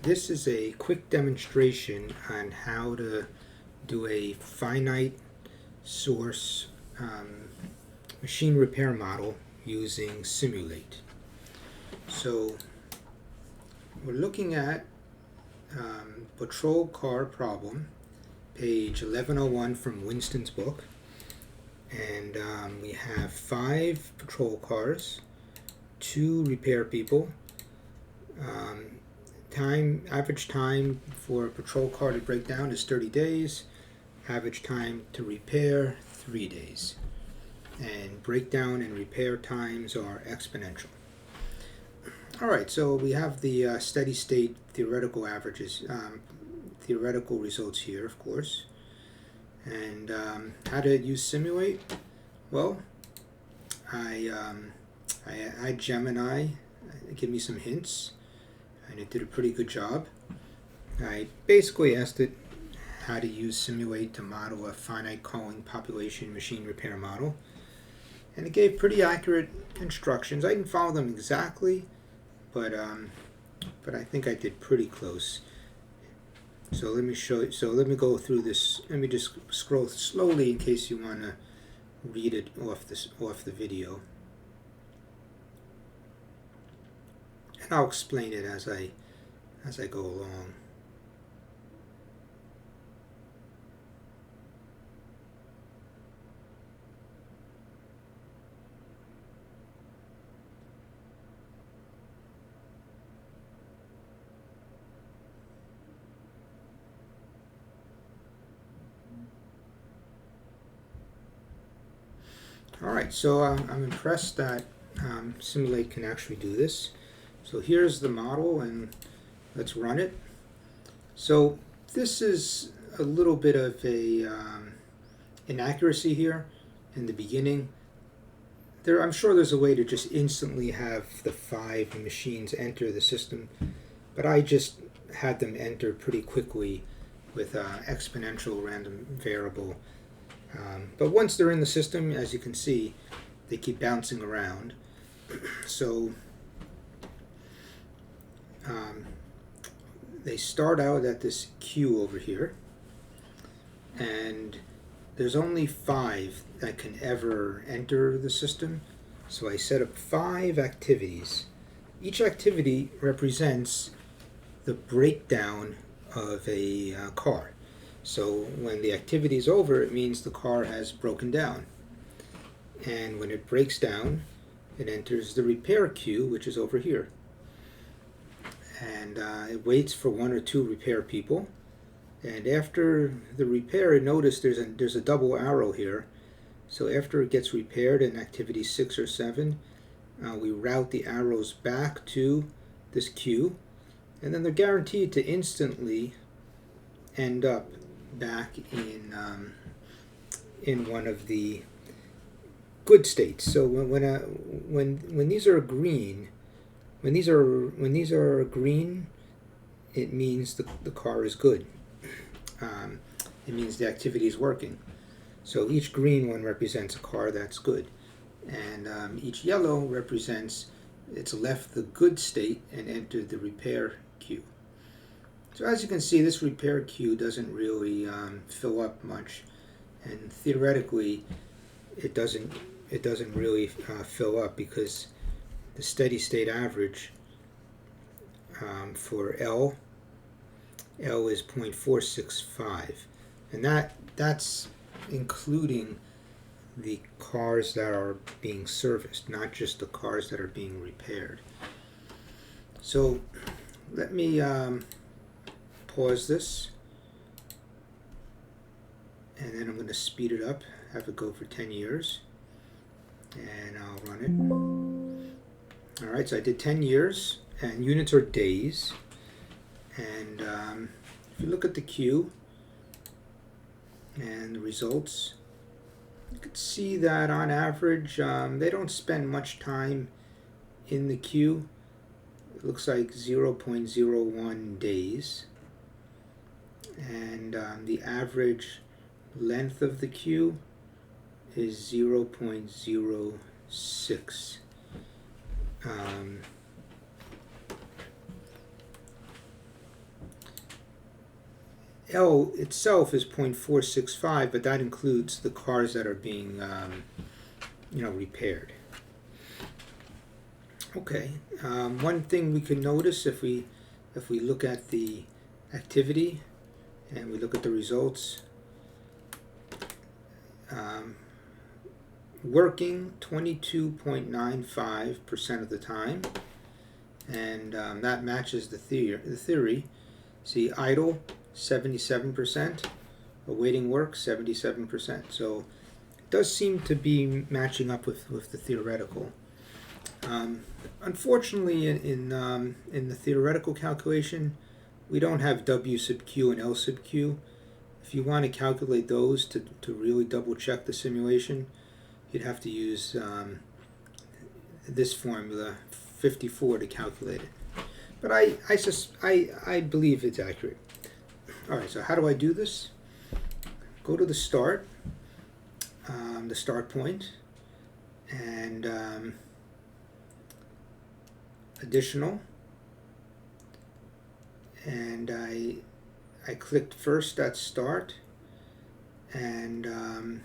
This is a quick demonstration on how to do a finite source machine repair model using Simul8. So we're looking at patrol car problem, page 1101 from Winston's book, and we have 5 patrol cars, 2 repair people. Average time for a patrol car to break down is 30 days. Average time to repair, 3 days. And breakdown and repair times are exponential. Alright, so we have the steady state theoretical averages, theoretical results here, of course. And how to use Simul8? Well, I had Gemini give me some hints, and it did a pretty good job. I basically asked it how to use Simul8 to model a finite calling population machine repair model, and it gave pretty accurate instructions. I didn't follow them exactly, but I think I did pretty close. So let me show you. So let me go through this. Let me just scroll slowly in case you want to read it off the video. And I'll explain it as I go along. Alright, so I'm impressed that Simul8 can actually do this. So here's the model, and let's run it. So this is a little bit of a inaccuracy here in the beginning. I'm sure there's a way to just instantly have the 5 machines enter the system, but I just had them enter pretty quickly with exponential random variable. But once they're in the system, as you can see, they keep bouncing around. So they start out at this queue over here, and there's only 5 that can ever enter the system. So I set up 5 activities. Each activity represents the breakdown of a car. So when the activity is over, it means the car has broken down. And when it breaks down, it enters the repair queue, which is over here. And it waits for 1 or 2 repair people. And after the repair, notice there's a double arrow here. So after it gets repaired in activity 6 or 7, we route the arrows back to this queue. And then they're guaranteed to instantly end up back in one of the good states. So when these are green, when these are green, it means the car is good. It means the activity is working. So each green one represents a car that's good, and each yellow represents it's left the good state and entered the repair queue. So as you can see, this repair queue doesn't really fill up much, and theoretically, it doesn't really fill up because the steady state average for L is 0.465, and that's including the cars that are being serviced, not just the cars that are being repaired. So let me pause this, and then I'm going to speed it up, have it go for 10 years, and I'll run it. Alright, so I did 10 years, and units are days, and if you look at the queue and the results, you can see that on average they don't spend much time in the queue. It looks like 0.01 days, and the average length of the queue is 0.06. L itself is 0.465, but that includes the cars that are being repaired. Okay, one thing we can notice if we look at the activity and we look at the results, working 22.95% of the time, and that matches the theory. See, idle 77%, awaiting work 77%. So it does seem to be matching up with the theoretical. Unfortunately, in the theoretical calculation, we don't have W sub Q and L sub Q. If you want to calculate those to really double check the simulation, you'd have to use this formula 54 to calculate it. But I believe it's accurate. All right, so how do I do this? Go to the start point, and additional, and I clicked first at start, and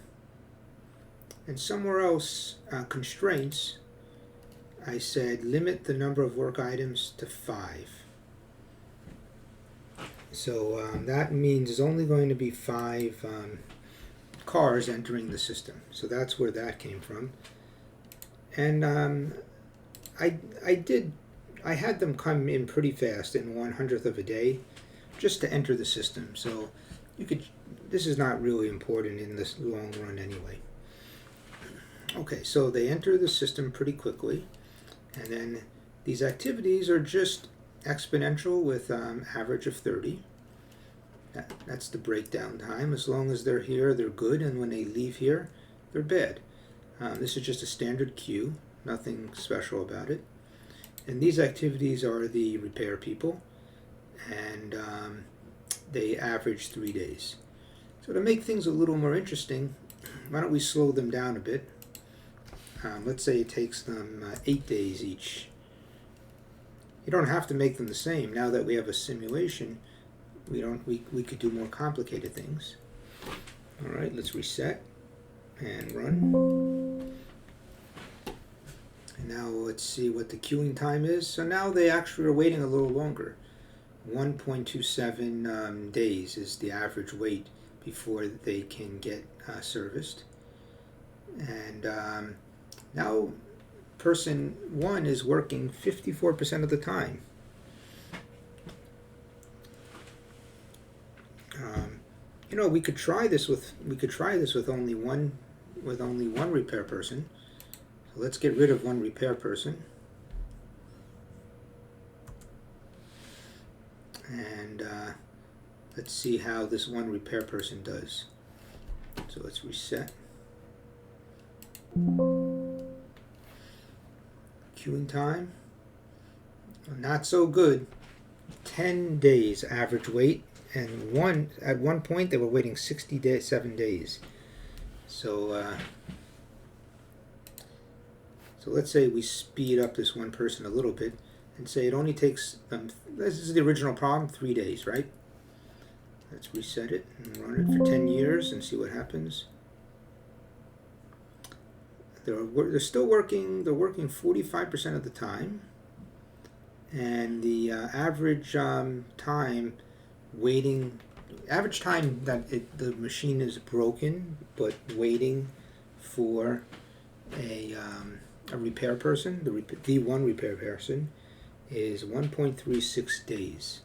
somewhere else, constraints, I said limit the number of work items to 5. So that means there's only going to be 5 cars entering the system. So that's where that came from. And I had them come in pretty fast, in 1/100th of a day, just to enter the system. So this is not really important in this long run anyway. Okay, so they enter the system pretty quickly, and then these activities are just exponential with average of 30. That's the breakdown time. As long as they're here, they're good, and when they leave here, they're bad. This is just a standard queue, nothing special about it. And these activities are the repair people, and they average 3 days. So to make things a little more interesting, why don't we slow them down a bit? Let's say it takes them 8 days each. You don't have to make them the same. Now that we have a simulation, we could do more complicated things. All right, let's reset and run. And now let's see what the queuing time is. So now they actually are waiting a little longer. 1.27 days is the average wait before they can get serviced. And now person 1 is working 54% of the time. We could try this with only one repair person. So let's get rid of one repair person, and let's see how this one repair person does. So let's reset. Queuing time, not so good. 10 days average wait, and at one point they were waiting 7 days. So let's say we speed up this one person a little bit and say it only takes them, this is the original problem, 3 days, right? Let's reset it and run it for 10 years and see what happens. They're still working. They're working 45% of the time, and the average time waiting, average time that the machine is broken but waiting for a repair person, the one repair person, is 1.36 days.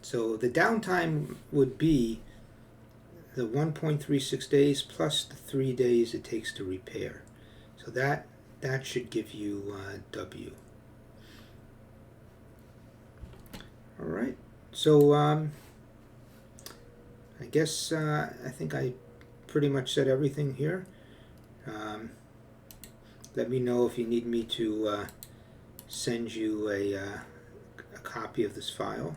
So the downtime would be the 1.36 days plus the 3 days it takes to repair. So that should give you W. All right. So I guess I think I pretty much said everything here. Let me know if you need me to send you a copy of this file.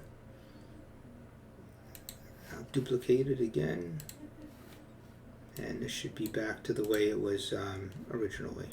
I'll duplicate it again, and this should be back to the way it was originally.